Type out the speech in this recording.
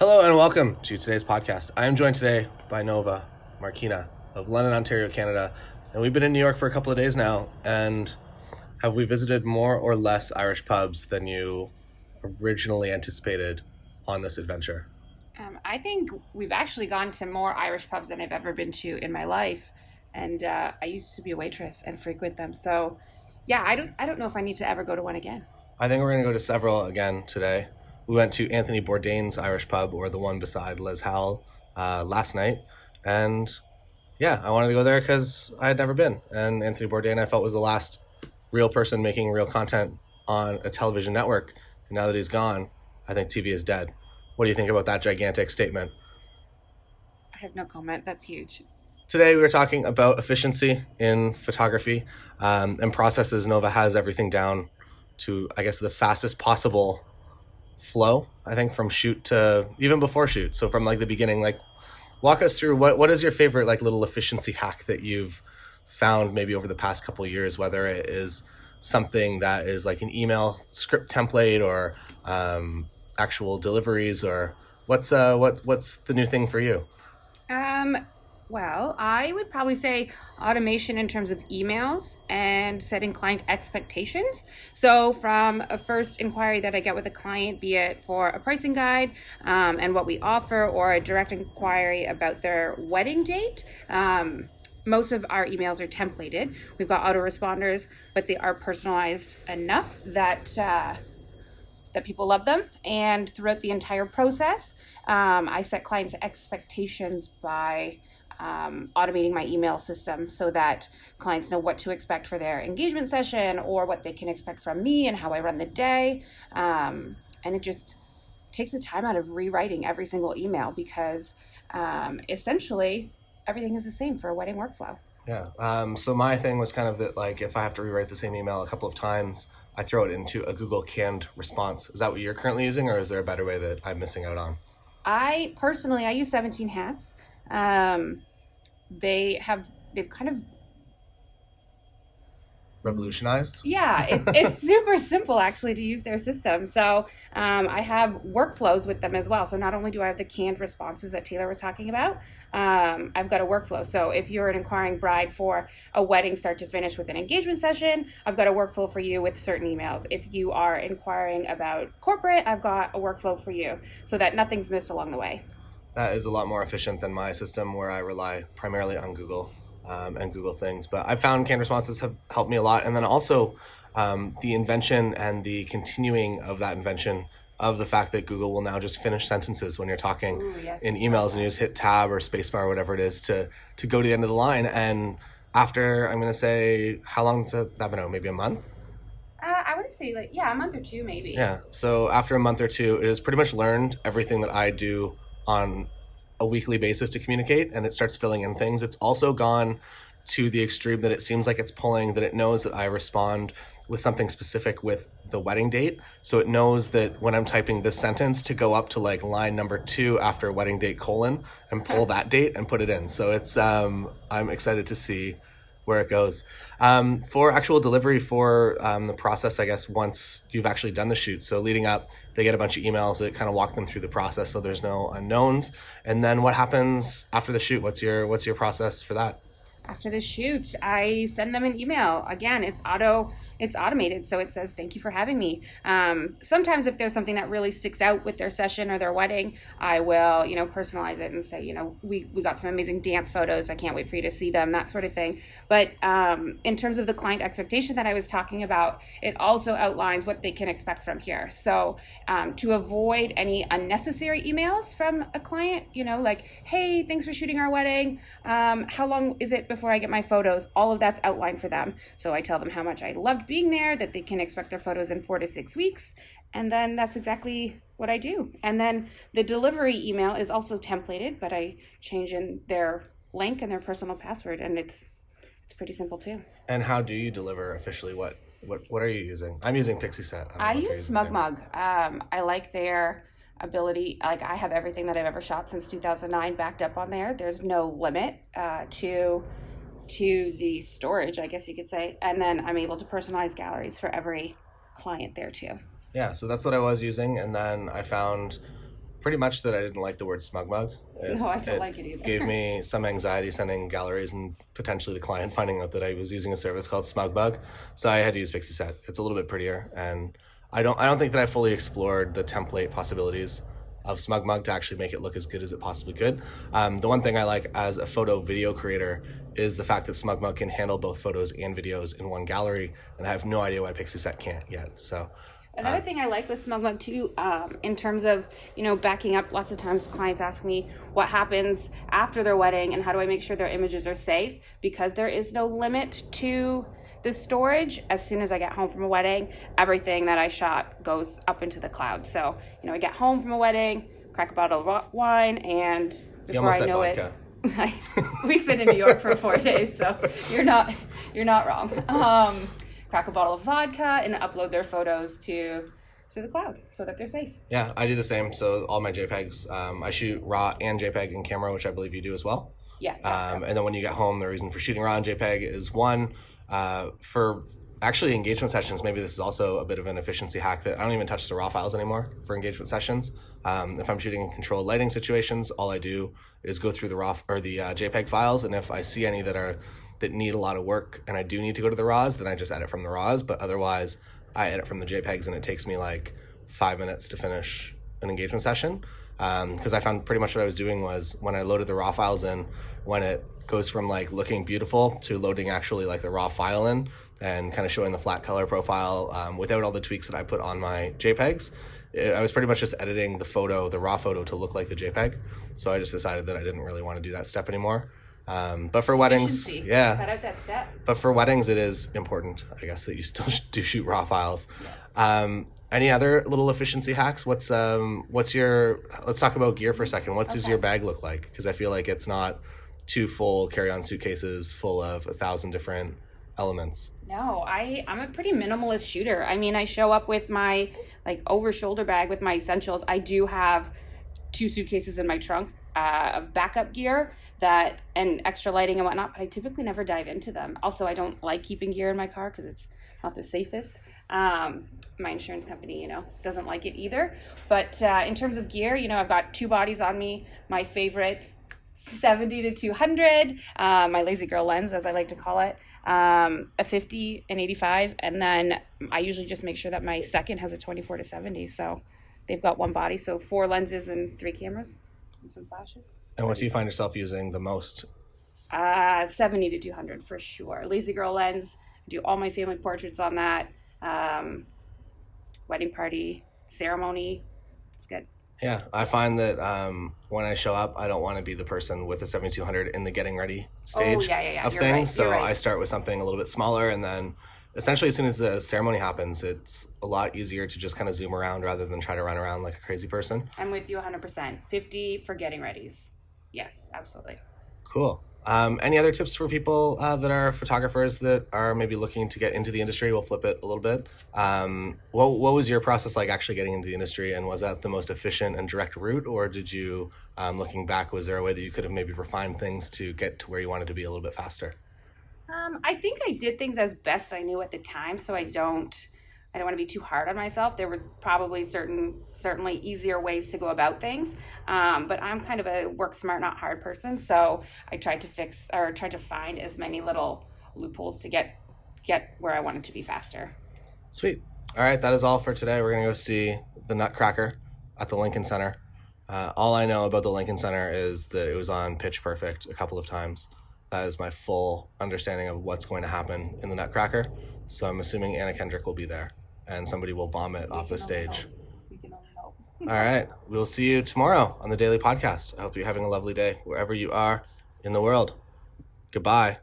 Hello and welcome to today's podcast. I am joined today by Nova Markina of London, Ontario, Canada. And we've been in New York for a couple of days now. And have we visited more or less Irish pubs than you originally anticipated on this adventure? I think we've actually gone to more Irish pubs than I've ever been to in my life, and I used to be a waitress and frequent them. So, yeah, I don't know if I need to ever go to one again. I think we're going to go to several again today. We went to Anthony Bourdain's Irish pub, or the one beside Les Howell, last night. And yeah, I wanted to go there because I had never been. And Anthony Bourdain, I felt, was the last real person making real content on a television network. And now that he's gone, I think TV is dead. What do you think about that gigantic statement? I have no comment. That's huge. Today we were talking about efficiency in photography and processes. Nova has everything down to, I guess, the fastest possible flow, I think, from shoot to even before shoot. So from like the beginning, like walk us through what is your favorite like little efficiency hack that you've found maybe over the past couple of years, whether it is something that is like an email script template or actual deliveries, or what's the new thing for you? Um, well, I would probably say automation in terms of emails and setting client expectations. So, from a first inquiry that I get with a client, be it for a pricing guide and what we offer, or a direct inquiry about their wedding date, most of our emails are templated. We've got autoresponders, but they are personalized enough that people love them. And throughout the entire process, I set clients' expectations by automating my email system so that clients know what to expect for their engagement session or what they can expect from me and how I run the day. And it just takes the time out of rewriting every single email because essentially everything is the same for a wedding workflow. Yeah. So my thing was kind of that, like, if I have to rewrite the same email a couple of times, I throw it into a Google canned response. Is that what you're currently using, or is there a better way that I'm missing out on? I use 17 Hats. Um, they've kind of, Revolutionized? yeah, it's super simple actually to use their system. So I have workflows with them as well. So not only do I have the canned responses that Taylor was talking about, I've got a workflow. So if you're an inquiring bride for a wedding start to finish with an engagement session, I've got a workflow for you with certain emails. If you are inquiring about corporate, I've got a workflow for you so that nothing's missed along the way. That is a lot more efficient than my system, where I rely primarily on Google and Google things. But I found canned responses have helped me a lot. And then also the invention and the continuing of that invention of the fact that Google will now just finish sentences when you're talking Ooh, yes. in emails, and you just hit tab or spacebar or whatever it is to go to the end of the line. And after, I'm going to say, how long has that been out? Maybe a month? I would say a month or two maybe. Yeah. So after a month or two, it has pretty much learned everything that I do on a weekly basis to communicate, and it starts filling in things. It's also gone to the extreme that it seems like it's pulling that it knows that I respond with something specific with the wedding date. So it knows that when I'm typing this sentence to go up to like line number 2 after wedding date colon and pull that date and put it in. So it's I'm excited to see where it goes. For actual delivery for the process, I guess, once you've actually done the shoot. So leading up, they get a bunch of emails that kind of walk them through the process so there's no unknowns. And then what happens after the shoot? What's your process for that? After the shoot, I send them an email. Again, it's automated, so it says thank you for having me. Sometimes if there's something that really sticks out with their session or their wedding, I will personalize it and say, we got some amazing dance photos. I can't wait for you to see them, that sort of thing. But in terms of the client expectation that I was talking about, it also outlines what they can expect from here. So to avoid any unnecessary emails from a client, like, hey, thanks for shooting our wedding. How long is it before I get my photos? All of that's outlined for them. So I tell them how much I loved being there, that they can expect their photos in 4 to 6 weeks. And then that's exactly what I do. And then the delivery email is also templated, but I change in their link and their personal password, and it's pretty simple too. And how do you deliver officially? What are you using? I'm using Pixie Set. I use SmugMug. I like their ability. Like, I have everything that I've ever shot since 2009 backed up on there. There's no limit to the storage, I guess you could say. And then I'm able to personalize galleries for every client there too. Yeah, so that's what I was using, and then I found pretty much that I didn't like the word smug mug. No, I don't like it either. Gave me some anxiety sending galleries and potentially the client finding out that I was using a service called smug mug. So I had to use Pixie Set. It's a little bit prettier, and I don't think that I fully explored the template possibilities of smug mug to actually make it look as good as it possibly could. The one thing I like as a photo video creator is the fact that smug mug can handle both photos and videos in one gallery, and I have no idea why Pixie Set can't yet. So another thing I like with SmugMug too, in terms of, backing up, lots of times clients ask me what happens after their wedding and how do I make sure their images are safe, because there is no limit to the storage. As soon as I get home from a wedding, everything that I shot goes up into the cloud. So, I get home from a wedding, crack a bottle of wine, and before I know it, we've been in New York for 4 days, so you're not wrong. Crack a bottle of vodka and upload their photos to the cloud so that they're safe. Yeah, I do the same. So all my JPEGs, I shoot RAW and JPEG in camera, which I believe you do as well. Yeah. And then when you get home, the reason for shooting RAW and JPEG is one, for actually engagement sessions, maybe this is also a bit of an efficiency hack that I don't even touch the RAW files anymore for engagement sessions. If I'm shooting in controlled lighting situations, all I do is go through the RAW or the JPEG files, and if I see any that need a lot of work and I do need to go to the RAWs, then I just edit from the RAWs. But otherwise, I edit from the JPEGs, and it takes me like 5 minutes to finish an engagement session. Because I found pretty much what I was doing was when I loaded the RAW files in, when it goes from like looking beautiful to loading actually like the RAW file in and kind of showing the flat color profile without all the tweaks that I put on my JPEGs, I was pretty much just editing the RAW photo to look like the JPEG. So I just decided that I didn't really want to do that step anymore. But for weddings, Cut yeah. out that step. But for weddings, it is important, I guess, that you still do shoot RAW files. Yes. Any other little efficiency hacks? Let's talk about gear for a second. Does your bag look like? Because I feel like it's not two full carry-on suitcases full of 1,000 different elements. No, I'm a pretty minimalist shooter. I mean, I show up with my over-shoulder bag with my essentials. I do have 2 suitcases in my trunk of backup gear and extra lighting and whatnot, but I typically never dive into them. Also, I don't like keeping gear in my car because it's not the safest. My insurance company, doesn't like it either. But in terms of gear, I've got 2 bodies on me. My favorite 70 to 200, my lazy girl lens, as I like to call it, a 50 and 85, and then I usually just make sure that my second has a 24 to 70. So they've got 1 body, so 4 lenses and 3 cameras and some flashes. And what do you find yourself using the most? 70 to 200 for sure. Lazy girl lens. I do all my family portraits on that. Wedding party, ceremony. It's good. Yeah, I find that when I show up, I don't want to be the person with the 7200 in the getting ready stage of You're things. right. So Right. I start with something a little bit smaller, and then essentially as soon as the ceremony happens, it's a lot easier to just kind of zoom around rather than try to run around like a crazy person. I'm with you 100%. 50 for getting readies. Yes, absolutely. Cool. Any other tips for people that are photographers that are maybe looking to get into the industry? We'll flip it a little bit. What was your process like actually getting into the industry, and was that the most efficient and direct route, or did you, looking back, was there a way that you could have maybe refined things to get to where you wanted to be a little bit faster? I think I did things as best I knew at the time, so I don't want to be too hard on myself. There was probably certainly easier ways to go about things, but I'm kind of a work smart, not hard person. So I tried to find as many little loopholes to get where I wanted to be faster. Sweet. All right, that is all for today. We're gonna go see the Nutcracker at the Lincoln Center. All I know about the Lincoln Center is that it was on Pitch Perfect a couple of times. That is my full understanding of what's going to happen in the Nutcracker. So I'm assuming Anna Kendrick will be there, and somebody will vomit off the stage. We can only hope. All right. We'll see you tomorrow on the Daily Podcast. I hope you're having a lovely day wherever you are in the world. Goodbye.